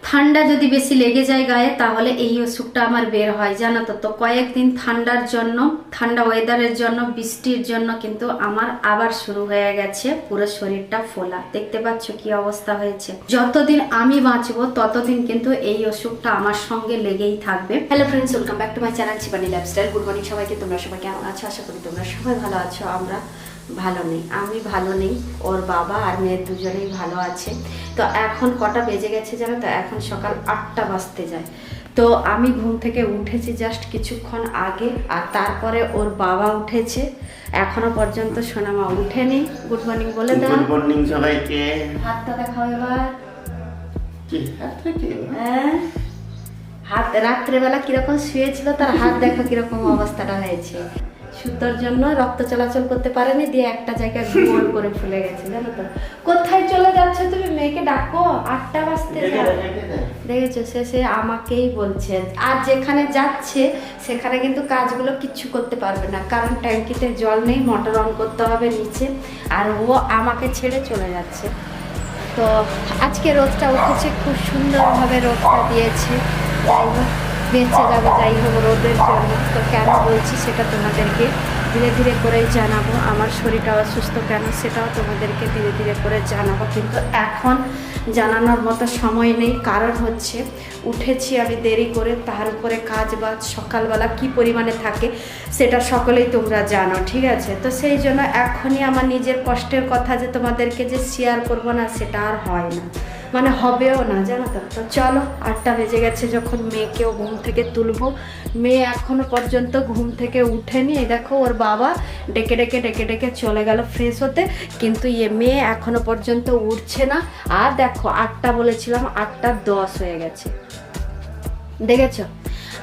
ঠান্ডা যদি বেশি লেগে যায় গায়ে তাহলে এই অসুখটা আমার বের হয়, জানো তো। তো কয়েকদিন ঠান্ডার জন্য, ঠান্ডা ওয়েদারের জন্য, বৃষ্টির জন্য কিন্তু আমার আবার শুরু হয়ে গেছে পুরো শরীরটা ফোলা। দেখতে পাচ্ছ কি অবস্থা হয়েছে। যতদিন আমি বাঁচবো ততদিন কিন্তু এই অসুখটা আমার সঙ্গে লেগেই থাকবে। Hello friends, welcome back to my channel Shivani lifestyle. Good morning সবাইকে। তোমরা সবাই কেমন আছো? আশা করি তোমরা সবাই ভালো আছো। আমরা ভালো নেই, আমি ভালো নেই, ওর বাবা আর মেয়ের দুজনেই ভালো আছে। তো এখন কটা বেজে গেছে জানো তো? এখন সকাল 8টা বাজতে যায়। তো আমি ঘুম থেকে উঠেছি জাস্ট কিছুক্ষণ আগে, আর তারপরে ওর বাবা উঠেছে। এখনো পর্যন্ত সোনামা উঠেনি। গুড মর্নিং বলে দাও। গুড মর্নিং সবাইকে। হাতটা দেখাও এবার। কি হাত থেকে? হ্যাঁ, হাত রাত্রেবেলা কিরকম শুয়েছিল, তার হাত দেখো কিরকম অবস্থাটা হয়েছে। সুতোর জন্য রক্ত চলাচল করতে পারেনি, দিয়ে একটা জায়গায় গোল করে ফুলে গেছে, জানো তো। কোথায় চলে যাচ্ছে তুমি? মেয়েকে ডাকো, 8টা বাজতে যায়। দেখেছো, সে আমাকেই বলছে। আর যেখানে যাচ্ছে সেখানে কিন্তু কাজগুলো কিচ্ছু করতে পারবে না, কারণ ট্যাঙ্কিতে জল নেই, মোটর অন করতে হবে নিচে, আর ও আমাকে ছেড়ে চলে যাচ্ছে। তো আজকে রোদটা উঠেছে, খুব সুন্দরভাবে রোদটা দিয়েছে। যাই হোক, বেঁচে যাবে যাই হোক রোদের জন্য। তো কেন বলছি সেটা তোমাদেরকে ধীরে ধীরে করেই জানাবো। আমার শরীরটা অসুস্থ কেন সেটাও তোমাদেরকে ধীরে ধীরে করে জানাবো, কিন্তু এখন জানানোর মতো সময় নেই। কারণ হচ্ছে উঠেছি আমি দেরি করে, তার উপরে কাজ বাজ সকালবেলা কি পরিমাণে থাকে সেটা সকলেই তোমরা জানো, ঠিক আছে? তো সেই জন্য এখনই আমার নিজের কষ্টের কথা যে তোমাদেরকে যে শেয়ার করবো না সেটা আর হয় না, মানে হবেও না, জানো তো। তো চলো, 8টা বেজে গেছে যখন মেয়েকেও ঘুম থেকে তুলবো। মেয়ে এখনো পর্যন্ত ঘুম থেকে উঠেনি। এই দেখো, ওর বাবা ডেকে ডেকে ডেকে ডেকে চলে গেল ফ্রেশ হতে, কিন্তু মেয়ে এখনো পর্যন্ত উঠছে না। আর দেখো, 8টা বলেছিলাম, 8:10 হয়ে গেছে, দেখেছো?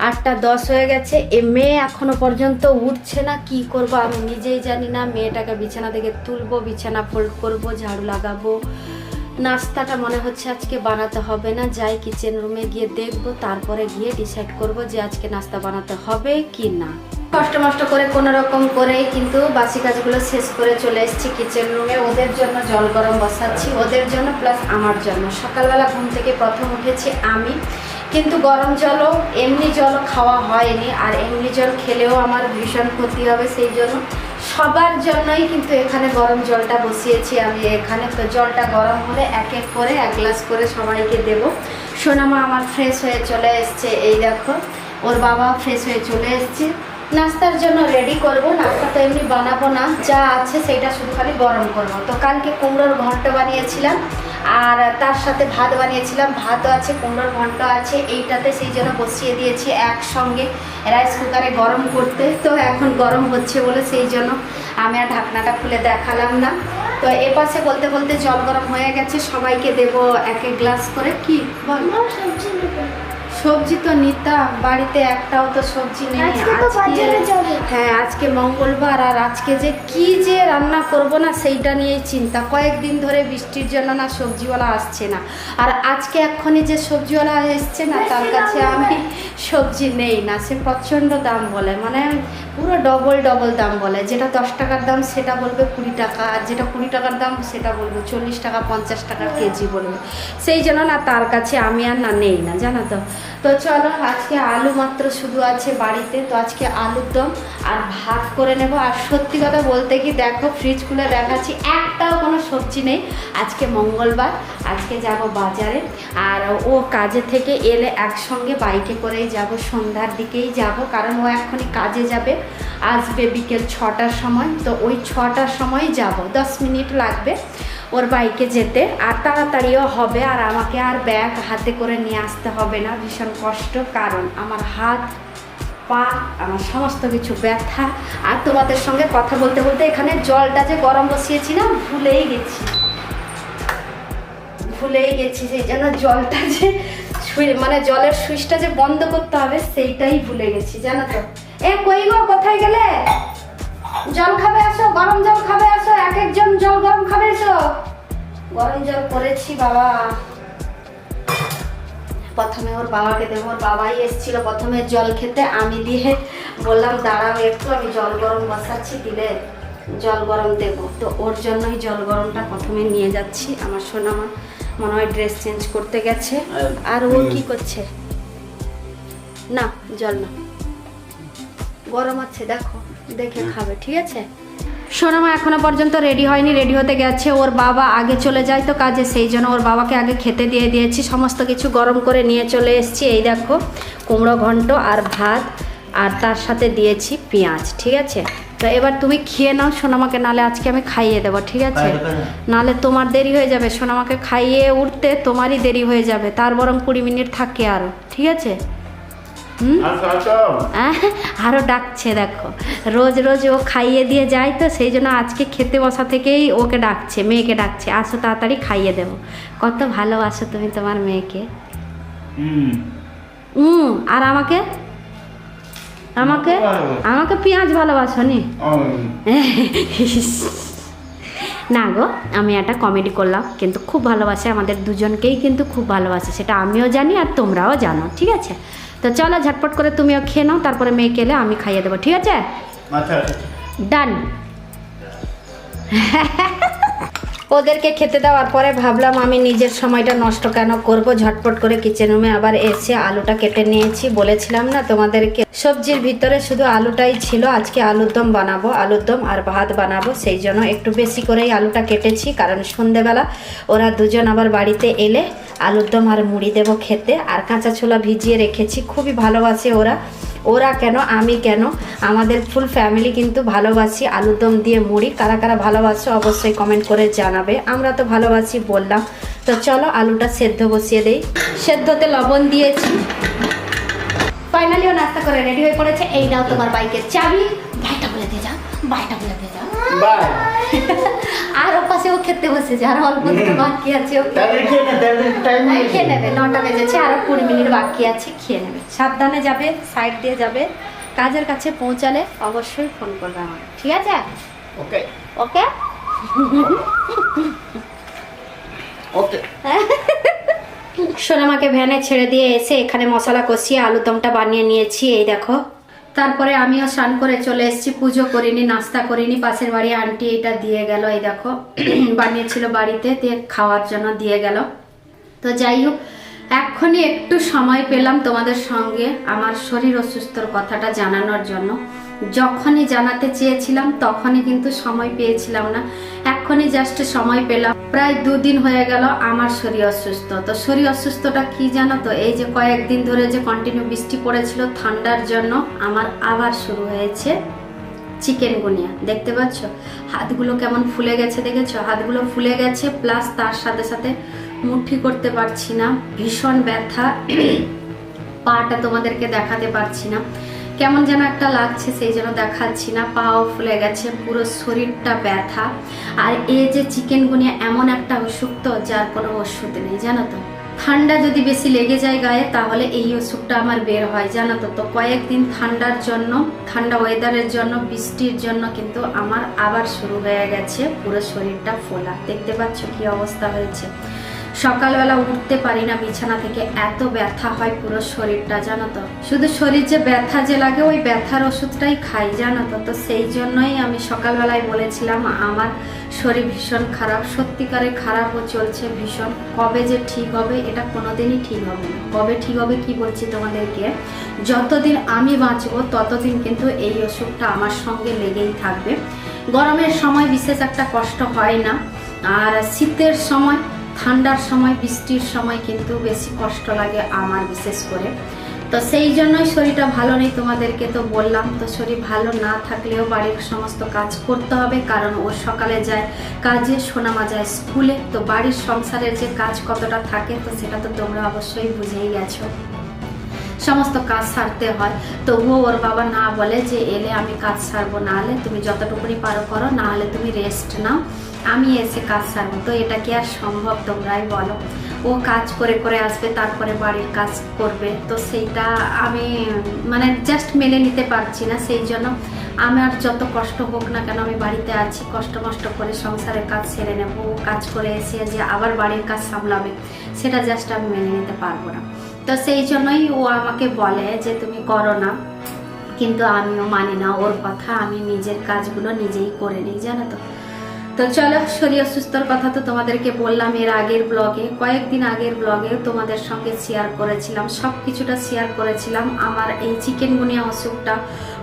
8:10 হয়ে গেছে, মেয়ে এখনো পর্যন্ত উঠছে না। কি করব আমি নিজেই জানি না। মেয়েটাকে বিছানা থেকে তুলবো, বিছানা ফোল্ড করবো, ঝাড়ু লাগাবো। নাস্তাটা মনে হচ্ছে আজকে বানাতে হবে না, যাই কিচেন রুমে গিয়ে দেখবো, তারপরে গিয়ে ডিসাইড করব যে আজকে নাস্তা বানাতে হবে কি না। কষ্ট মষ্ট করে কোনো রকম করেই কিন্তু বাসি কাজগুলো শেষ করে চলে এসেছি কিচেন রুমে। ওদের জন্য জল গরম বসাচ্ছি, ওদের জন্য প্লাস আমার জন্য। সকালবেলা ঘুম থেকে প্রথম উঠেছি আমি, কিন্তু গরম জলও এমনি জলও খাওয়া হয়নি, আর এমনি জল খেলেও আমার ভীষণ ক্ষতি হবে। সেই জন্য সবার জন্যই কিন্তু এখানে গরম জলটা বসিয়েছি আমি এখানে। তো জলটা গরম হলে এক এক করে 1 গ্লাস করে সবাইকে দেবো। সোনামা আমার ফ্রেশ হয়ে চলে এসছে, এই দেখো, ওর বাবা ফ্রেশ হয়ে চলে এসছে। নাস্তার জন্য রেডি করব। নাস্তা তো এমনি বানাবো না, যা আছে সেটা শুধু খালি গরম করব। তো কালকে কুমড়োর ঘন্ট বানিয়েছিলাম, আর তার সাথে ভাত বানিয়েছিলাম। ভাতও আছে, কুমড়োর ঘন্ট আছে, এইটাতে সেই জন্য বসিয়ে দিয়েছি একসঙ্গে রাইস কুকারে গরম করতে। তো এখন গরম হচ্ছে বলে সেই জন্য আমি আর ঢাকনাটা খুলে দেখালাম না। তো এপাশে বলতে বলতে জল গরম হয়ে গেছে, সবাইকে দেবো 1 গ্লাস করে। কি বল? সবজি তো নিতাম, বাড়িতে একটাও তো সবজি নেই আজকে। হ্যাঁ, আজকে মঙ্গলবার, আর আজকে যে কি যে রান্না করব না সেইটা নিয়েই চিন্তা। কয়েকদিন ধরে বৃষ্টির জন্য না সবজিওয়ালা আসছে না, আর আজকে এক্ষুনি যে সবজিওয়ালা এসছে না তার কাছে আমি সবজি নেই না। সে প্রচণ্ড দাম বলে, মানে পুরো ডবল ডবল দাম বলে। যেটা 10 টাকার দাম সেটা বলবে 20 টাকা, আর যেটা 20 টাকার দাম সেটা বলবে 40 টাকা 50 টাকা কেজি বলবে। সেই জন্য না তার কাছে আমি আর না নেই না, জানো তো। তো চলো, আজকে আলু মাত্র শুধু আছে বাড়িতে, তো আজকে আলুর দম আর ভাত করে নেব। আর সত্যি কথা বলতে কি, দেখো ফ্রিজ খুলে দেখাচ্ছি, একটাও কোনো সবজি নেই। আজকে মঙ্গলবার, আজকে যাব বাজারে, আর ও কাজে থেকে এলে একসঙ্গে বাইকে করেই যাব, সন্ধ্যার দিকেই যাব, কারণ ও এখনই কাজে যাবে, আসবে বিকেল 6টার সময়। তো ওই 6টার সময় যাব, 10 মিনিট লাগবে ওর বাইকে যেতে, আর তাড়াতাড়িও হবে। আর আমাকে আর ব্যাগ হাতে করে নিয়ে আসতে হবে না, ভীষণ কষ্ট, কারণ আমার হাত পা আমার সমস্ত কিছু ব্যথা। আর তোমাদের সঙ্গে কথা বলতে বলতে এখানে জলটা যে গরম বসিয়েছি না, ভুলেই গেছি। সেই জন্য জলটা যে মানে জলের সুইচটা যে বন্ধ করতে হবে সেইটাই ভুলে গেছি, জানো তো। কই গো, কোথায় গেলে? জল খাবে আসো, গরম জল খাবে আসো, এক একজন জল গরম খাবে এসো। গরম জল করেছি বাবা। প্রথমে ওর বাবাকে দেবো, ওর বাবাই এসেছিল প্রথমে জল খেতে, আমি দিয়ে বললাম দাঁড়াও একটু, আমি জল গরম বসাচ্ছি, দিলে জল গরম দেবো। তো ওর জন্যই জল গরমটা প্রথমে নিয়ে যাচ্ছি। আমার সোনামা মনে হয় ড্রেস চেঞ্জ করতে গেছে। আর ও কি করছে? না জল না, গরম আছে, দেখো দেখে খাবে, ঠিক আছে? সোনামা এখনো পর্যন্ত রেডি হয়নি, রেডি হতে গেছে। ওর বাবা আগে চলে যায় তো কাজে, সেই জন্য ওর বাবাকে আগে খেতে দিয়ে দিয়েছি। সমস্ত কিছু গরম করে নিয়ে চলে এসেছি। এই দেখো কুমড়ো ঘন্ট আর ভাত, আর তার সাথে দিয়েছি পেঁয়াজ, ঠিক আছে? তো এবার তুমি খেয়ে নাও সোনামাকে, নালে আজকে আমি খাইয়ে দেবো, ঠিক আছে? নালে তোমার দেরি হয়ে যাবে, সোনামাকে খাইয়ে উঠতে তোমারই দেরি হয়ে যাবে। তার বরং 20 মিনিট থাকে আরও, ঠিক আছে? আরও ডাকছে, দেখো রোজ রোজ ও খাইয়ে দিয়ে যায় তো, সেই জন্য আজকে খেতে বসা থেকেই ওকে ডাকছে, মেয়েকে ডাকছে, আসো তাড়াতাড়ি খাইয়ে দেবো। কত ভালোবাসো তুমি তোমার মেয়েকে। আর আমাকে আমাকে আমাকে পেঁয়াজ ভালোবাসো নি? না গো, আমি একটা কমেডি করলাম, কিন্তু খুব ভালোবাসে, আমাদের দুজনকেই কিন্তু খুব ভালোবাসে, সেটা আমিও জানি আর তোমরাও জানো, ঠিক আছে? তো চলো ঝটপট করে তুমিও খেয়ে নাও, তারপরে মেয়েকে এলে আমি খাইয়ে দেবো, ঠিক আছে? ডান। ওদেরকে খেতে দেওয়ার পরে ভাবলাম আমি নিজের সময়টা নষ্ট কেন করব, ঝটপট করে কিচেন রুমে আবার এসে আলুটা কেটে নিয়েছি। বলেছিলাম না তোমাদেরকে সবজির ভিতরে শুধু আলুটাই ছিল, আজকে আলুর দম বানাবো, আলুর দম আর ভাত বানাবো, সেই জন্য একটু বেশি করেই আলুটা কেটেছি, কারণ সন্ধেবেলা ওরা দুজন আবার বাড়িতে এলে আলুর দম আর মুড়ি দেবো খেতে। আর কাঁচা ছোলা ভিজিয়ে রেখেছি, খুবই ভালোবাসে ওরা। ওরা কেন, আমি কেন, আমাদের ফুল ফ্যামিলি কিন্তু ভালোবাসি আলুর দম দিয়ে মুড়ি। কারা কারা ভালোবাসো অবশ্যই কমেন্ট করে জানাবে। আমরা তো ভালোবাসি বললাম। তো চলো আলুটা সেদ্ধ বসিয়ে দেই। সেদ্ধতে লবণ দিয়েছি। ফাইনালিও নাস্তা করে রেডি হয়ে পড়েছে। এই নাও তোমার বাইকের চাবি, বাইটা বলে দিয়ে যাও, বাইটা বলে দিয়ে যাও। আর ও পাশে ও খেতে বসেছে, আর অল্প দুটো বাকি আছে, খেয়ে নেবে। 9টা বেজেছে, আরো 20 মিনিট বাকি আছে, খেয়ে নেবে। সাবধানে যাবে, সাইড দিয়ে যাবে। কাজের কাছে পৌঁছালে অবশ্যই ফোন করবে আমাকে, ঠিক আছে? ওকে ওকে ওকে। সোনামাকে ভ্যানে ছেড়ে দিয়ে এসে এখানে মশলা কষিয়ে আলুদমটা বানিয়ে নিয়েছি, এই দেখো। তারপরে আমিও স্নান করে চলে এসেছি, পুজো করিনি, নাস্তা করিনি। পাশের বাড়ি আন্টি এটা দিয়ে গেল, এই দেখো বানিয়েছিল বাড়িতে, দিয়ে খাওয়ার জন্য দিয়ে গেল। তো যাই হোক, এক্ষুনি একটু সময় পেলাম তোমাদের সঙ্গে আমার শরীর অসুস্থর কথাটা জানানোর জন্য। যখনই জানাতে চেয়েছিলাম তখনই কিন্তু সময় পেয়েছিলাম না, এক্ষুনি জাস্ট সময় পেলাম। প্রায় 2 দিন হয়ে গেল আমার শরীর অসুস্থ। তো শরীর অসুস্থটা কি জানো তো, এই যে কয়েকদিন ধরে যে কন্টিনিউ বৃষ্টি পড়েছিল, ঠান্ডার জন্য আমার আবার শুরু হয়েছে চিকেনগুনিয়া। দেখতে পাচ্ছ হাতগুলো কেমন ফুলে গেছে, দেখেছো? হাতগুলো ফুলে গেছে, প্লাস তার সাথে সাথে মুঠি করতে পারছি না, ভীষণ ব্যথা। পাটা তোমাদেরকে দেখাতে পারছি না, কেমন যেন একটা লাগছে, সেই জন্য দেখাচ্ছি না। পাও ফুলে গেছে, পুরো শরীরটা ব্যথা। আর এই যে চিকেনগুনিয়া এমন একটা অসুখ তো যার কোনো ওষুধ নেই, জানো তো? ঠান্ডা যদি বেশি লেগে যায় গায়ে তাহলে এই অসুখটা আমার বের হয়, জানো তো? তো কয়েকদিন ঠান্ডার জন্য, ঠান্ডা ওয়েদারের জন্য, বৃষ্টির জন্য কিন্তু আমার আবার শুরু হয়ে গেছে পুরো শরীরটা ফোলা। দেখতে পাচ্ছ কি অবস্থা হয়েছে। সকালবেলা উঠতে পারি না বিছানা থেকে, এত ব্যথা হয় পুরো শরীরটা, জানো তো? শুধু শরীর যে ব্যথা যে লাগে, ওই ব্যথার ওষুধটাই খাই, জানো তো? তো সেই জন্যই আমি সকালবেলায় বলেছিলাম আমার শরীর ভীষণ খারাপ, সত্যিকারে খারাপও চলছে ভীষণ। কবে যে ঠিক হবে এটা কোনোদিনই ঠিক হবে না। কবে ঠিক হবে কি বলছি তোমাদেরকে, যতদিন আমি বাঁচবো ততদিন কিন্তু এই অসুখটা আমার সঙ্গে লেগেই থাকবে। গরমের সময় বিশেষ একটা কষ্ট হয় না, আর শীতের সময়, ঠান্ডার সময়, বৃষ্টির সময় কিন্তু বেশি কষ্ট লাগে আমার বিশেষ করে। তো সেই জন্যই শরীরটা ভালো নেই, তোমাদেরকে তো বললাম। তো শরীর ভালো না থাকলেও বাড়ির সমস্ত কাজ করতে হবে, কারণ ও সকালে যায় কাজে, সোনামা যায় স্কুলে। তো বাড়ির সংসারের যে কাজ কতটা থাকে তো সেটা তো তোমরা অবশ্যই বুঝেই গেছো। সমস্ত কাজ সারতে হয়। তবুও ওর বাবা না বলে যে এলে আমি কাজ সারবো, না হলে তুমি যতটুকুনি পারো করো, না হলে তুমি রেস্ট নাও, আমি এসে কাজ সারবো। তো এটা কি আর সম্ভব, তোমরাই বলো? ও কাজ করে করে আসবে, তারপরে বাড়ির কাজ করবে, তো সেইটা আমি মানে জাস্ট মেনে নিতে পারছি না। সেই জন্য আমার যত কষ্ট হোক না কেন আমি বাড়িতে আছি, কষ্ট মষ্ট করে সংসারের কাজ সেরে নেবো। ও কাজ করে এসে যে আবার বাড়ির কাজ সামলাবে, সেটা জাস্ট আমি মেনে নিতে পারবো না। তো সেই জন্যই ও আমাকে বলে যে তুমি করো না, কিন্তু আমিও মানি না ওর কথা। আমি নিজের কাজগুলো নিজেই করে নিই, জানো তো? তো চলো, শরীর অসুস্থর কথা তো তোমাদেরকে বললাম এর আগের ব্লগে, কয়েকদিন আগের ব্লগে তোমাদের সঙ্গে শেয়ার করেছিলাম, সব কিছুটা শেয়ার করেছিলাম। আমার এই চিকেনগুনিয়া অসুখটা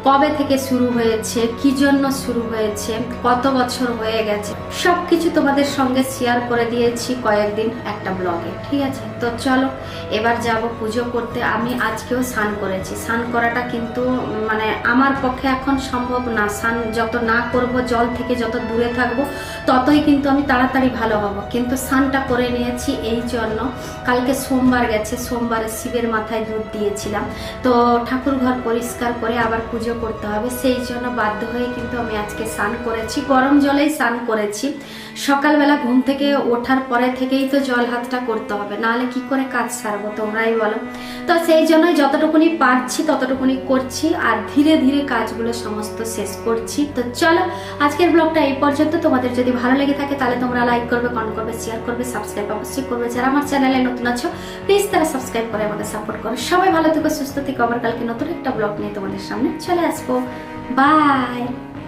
কবে থেকে শুরু হয়েছে, কি জন্য শুরু হয়েছে, কত বছর হয়ে গেছে, সব কিছু তোমাদের সঙ্গে শেয়ার করে দিয়েছি কয়েকদিন একটা ব্লগে। ঠিক আছে, তো চলো এবার যাব পুজো করতে। আমি আজকেও স্নান করেছি। স্নান করাটা কিন্তু মানে আমার পক্ষে এখন সম্ভব না। স্নান যত না করব, জল থেকে যত দূরে থাকবো, ততই কিন্তু আমি তাড়াতাড়ি ভালো হব। কিন্তু স্নানটা করে নিয়েছি এই জন্য, কালকে সোমবার গেছে, সোমবারে শিবের মাথায় দুধ দিয়েছিলাম, তো ঠাকুর ঘর পরিষ্কার করে আবার পুজো করতে হবে, সেই জন্য বাধ্য হয়ে কিন্তু আমি আজকে স্নান করেছি। গরম জলেই স্নান করেছি। সকালবেলা ঘুম থেকে ওঠার পরে থেকেই তো জল হাতটা করতে হবে, নাহলে কি করে কাজ সারবো তোমরাই বলো। তো সেই জন্যই যতটুকুনি পারছি ততটুকুনি করছি, আর ধীরে ধীরে কাজগুলো সমস্ত শেষ করছি। তো চলো আজকের ব্লগটা এই পর্যন্ত। তোমাদের যদি ভালো লেগে থাকে তাহলে তোমরা লাইক করবে, কমেন্ট করবে, শেয়ার করবে, সাবস্ক্রাইব অবশ্যই করবে। যারা আমার চ্যানেলে নতুন আছো প্লিজ তারা সাবস্ক্রাইব করে আমাকে সাপোর্ট করো। সবাই ভালো থেকো, সুস্থ থেকো। আবার কালকে নতুন একটা ব্লগ নিয়ে তোমাদের সামনে চলে আসবো। বাই।